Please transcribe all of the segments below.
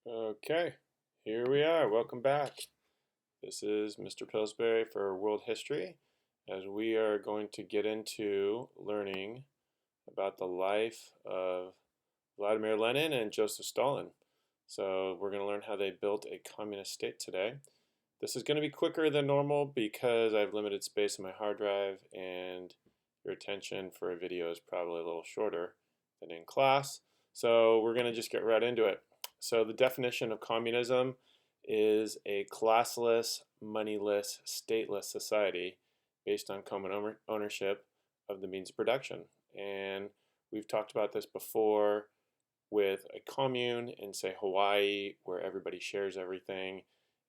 Okay, here we are. Welcome back. This is Mr. Pillsbury for World History, as we are going to get into learning about the life of Vladimir Lenin and Joseph Stalin. So we're going to learn how they built a communist state today. This is going to be quicker than normal because I have limited space on my hard drive and your attention for a video is probably a little shorter than in class. So we're going to just get right into it. So the definition of communism is a classless, moneyless, stateless society based on common ownership of the means of production. And we've talked about this before with a commune in, say, Hawaii, where everybody shares everything.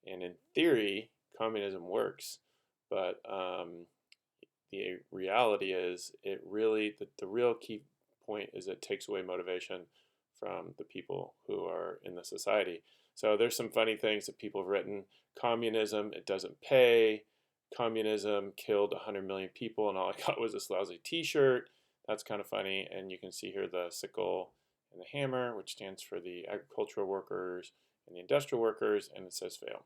And in theory, communism works. But the reality is, the real key point is it takes away motivation from the people who are in the society. So there's some funny things that people have written. Communism, it doesn't pay. Communism killed 100 million people and all I got was this lousy t-shirt. That's kind of funny. And you can see here the sickle and the hammer, which stands for the agricultural workers and the industrial workers, and it says fail.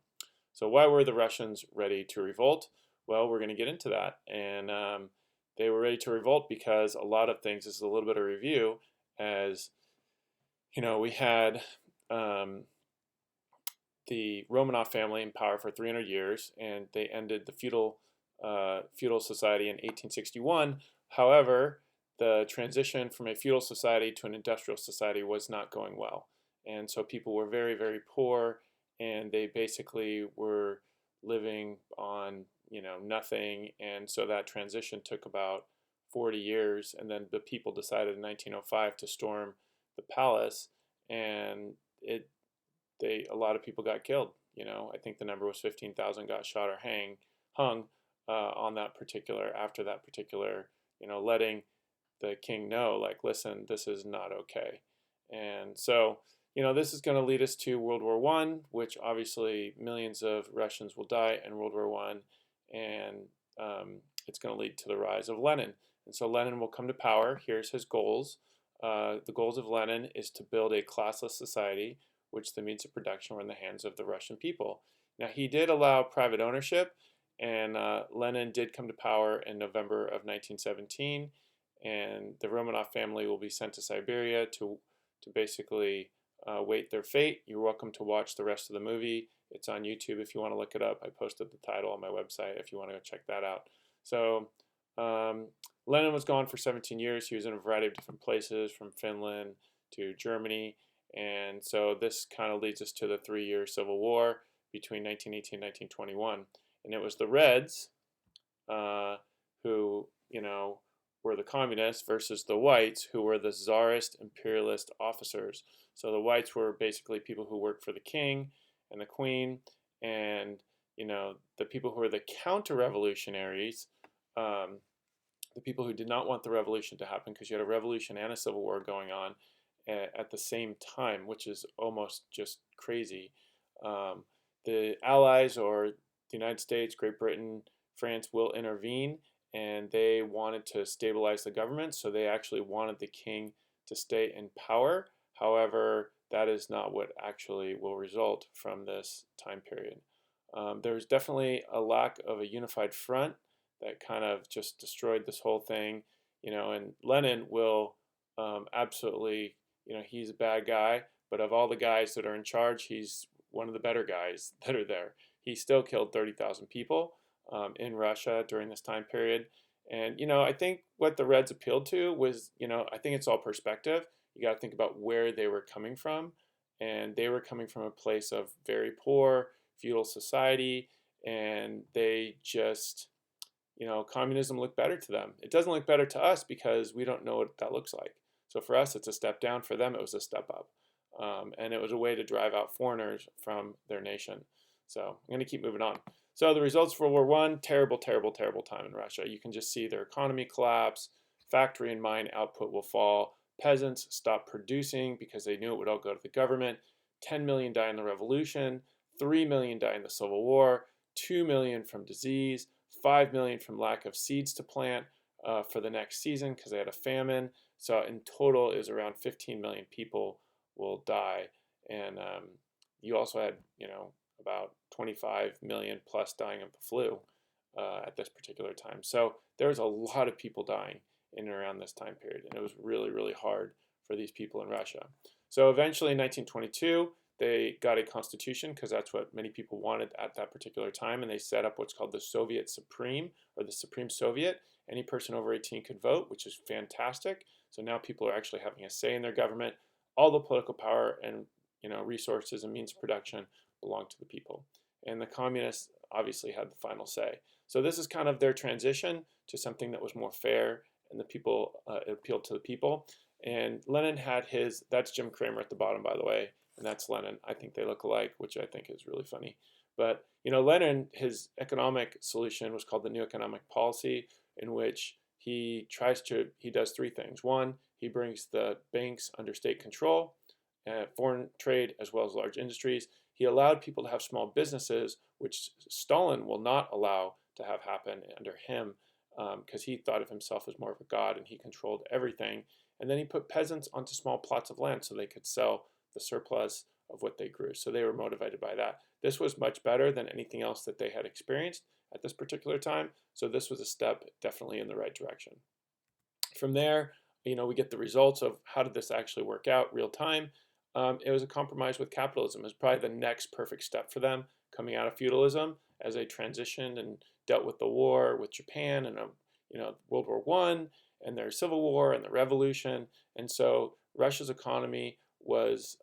So why were the Russians ready to revolt? Well, we're going to get into that. And they were ready to revolt because a lot of things, this is a little bit of review, as we had the Romanov family in power for 300 years, and they ended the feudal society in 1861. However, the transition from a feudal society to an industrial society was not going well, and so people were very, very poor, and they basically were living on nothing, and so that transition took about 40 years, and then the people decided in 1905 to storm the palace, and a lot of people got killed. I think the number was 15,000 got shot or hung on that particular after that particular letting the king know, like, listen, this is not okay. And so this is going to lead us to World War One, which obviously millions of Russians will die in World War One, and it's going to lead to the rise of Lenin. And so Lenin will come to power. Here's his goals. The goals of Lenin is to build a classless society, which the means of production were in the hands of the Russian people. Now, he did allow private ownership, and Lenin did come to power in November of 1917, and the Romanov family will be sent to Siberia to basically wait their fate. You're welcome to watch the rest of the movie. It's on YouTube if you want to look it up. I posted the title on my website if you want to go check that out. So Lenin was gone for 17 years. He was in a variety of different places, from Finland to Germany. And so this kind of leads us to the 3-year civil war between 1918 and 1921. And it was the Reds who, were the communists versus the whites, who were the czarist imperialist officers. So the whites were basically people who worked for the king and the queen, and the people who were the counter-revolutionaries, the people who did not want the revolution to happen, because you had a revolution and a civil war going on at the same time, which is almost just crazy. The Allies, or the United States, Great Britain, France, will intervene, and they wanted to stabilize the government, so they actually wanted the king to stay in power. However, that is not what actually will result from this time period. There's definitely a lack of a unified front that kind of just destroyed this whole thing, and Lenin will absolutely, he's a bad guy, but of all the guys that are in charge, he's one of the better guys that are there. He still killed 30,000 people in Russia during this time period. And, I think what the Reds appealed to was, I think it's all perspective. You got to think about where they were coming from. And they were coming from a place of very poor feudal society. And they just, communism looked better to them. It doesn't look better to us because we don't know what that looks like. So for us, it's a step down. For them, it was a step up. And it was a way to drive out foreigners from their nation. So I'm going to keep moving on. So the results for World War I, terrible, terrible, terrible time in Russia. You can just see their economy collapse. Factory and mine output will fall. Peasants stop producing because they knew it would all go to the government. 10 million die in the revolution. 3 million die in the Civil War. 2 million from disease. 5 million from lack of seeds to plant for the next season because they had a famine. So in total is around 15 million people will die. And you also had, about 25 million plus dying of the flu at this particular time. So there was a lot of people dying in and around this time period, and it was really, really hard for these people in Russia. So eventually in 1922, they got a constitution because that's what many people wanted at that particular time, and they set up what's called the Soviet Supreme, or the Supreme Soviet. Any person over 18 could vote, which is fantastic. So now people are actually having a say in their government. All the political power and resources and means of production belong to the people. And the communists obviously had the final say. So this is kind of their transition to something that was more fair, and the people appealed to the people. And Lenin had his, that's Jim Cramer at the bottom, by the way, and that's Lenin. I think they look alike, which I think is really funny. But Lenin, his economic solution was called the New Economic Policy, in which he does three things. One, he brings the banks under state control, foreign trade, as well as large industries. He allowed people to have small businesses, which Stalin will not allow to have happen under him, because he thought of himself as more of a god and he controlled everything. And then he put peasants onto small plots of land so they could sell the surplus of what they grew. So they were motivated by that. This was much better than anything else that they had experienced at this particular time. So this was a step definitely in the right direction. From there, we get the results of how did this actually work out real time. It was a compromise with capitalism. It was probably the next perfect step for them coming out of feudalism as they transitioned and dealt with the war with Japan and World War I and their civil war and the revolution. And so Russia's economy was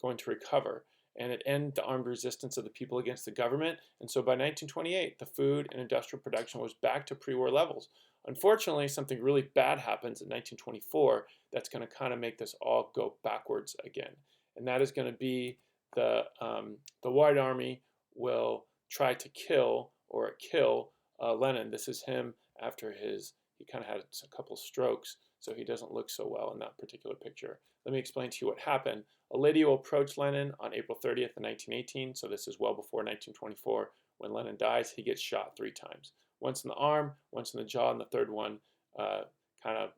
going to recover, and it ended the armed resistance of the people against the government. And so by 1928, the food and industrial production was back to pre-war levels. Unfortunately, something really bad happens in 1924 that's going to kind of make this all go backwards again. And that is going to be the White Army will try to kill Lenin. This is him after he kind of had a couple strokes, so he doesn't look so well in that particular picture. Let me explain to you what happened. A lady will approach Lenin on April 30th, 1918, so this is well before 1924. When Lenin dies, he gets shot 3 times. Once in the arm, once in the jaw, and the third one kind of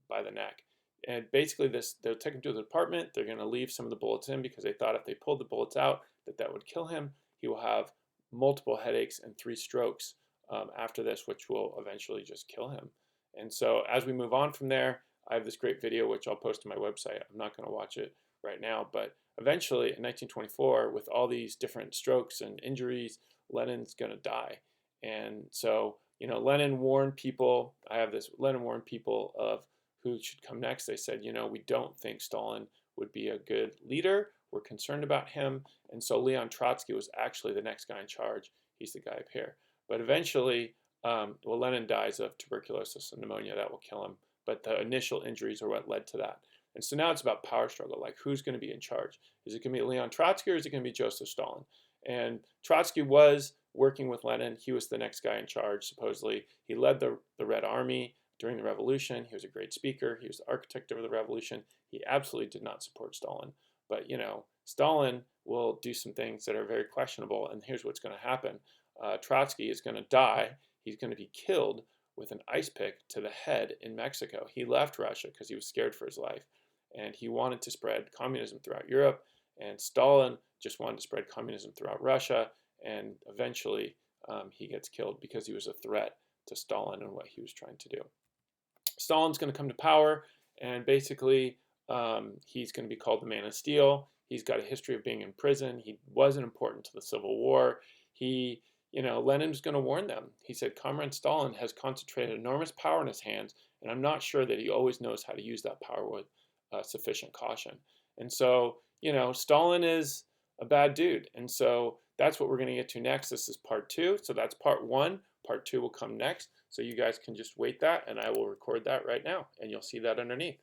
by the neck. And basically they'll take him to the department. They're going to leave some of the bullets in because they thought if they pulled the bullets out that would kill him. He will have multiple headaches and 3 strokes after this, which will eventually just kill him. And so as we move on from there, I have this great video which I'll post on my website. I'm not going to watch it right now, but eventually in 1924, with all these different strokes and injuries, Lenin's going to die. And so, Lenin warned people, Lenin warned people of who should come next. They said, we don't think Stalin would be a good leader. We're concerned about him. And so Leon Trotsky was actually the next guy in charge. He's the guy up here. But eventually, Lenin dies of tuberculosis and pneumonia. That will kill him. But the initial injuries are what led to that. And so now it's about power struggle, like who's going to be in charge? Is it going to be Leon Trotsky or is it going to be Joseph Stalin? And Trotsky was working with Lenin. He was the next guy in charge, supposedly. He led the Red Army during the revolution. He was a great speaker. He was the architect of the revolution. He absolutely did not support Stalin. But, Stalin will do some things that are very questionable, and here's what's going to happen. Trotsky is going to die. He's going to be killed with an ice pick to the head in Mexico. He left Russia because he was scared for his life, and he wanted to spread communism throughout Europe, and Stalin just wanted to spread communism throughout Russia, and eventually he gets killed because he was a threat to Stalin and what he was trying to do. Stalin's going to come to power, and basically he's going to be called the Man of Steel. He's got a history of being in prison. He wasn't important to the Civil War. Lenin's going to warn them. He said, Comrade Stalin has concentrated enormous power in his hands, and I'm not sure that he always knows how to use that power with sufficient caution. And so, Stalin is a bad dude. And so that's what we're going to get to next. This is part 2. So that's part 1. Part 2 will come next. So you guys can just wait that, and I will record that right now, and you'll see that underneath.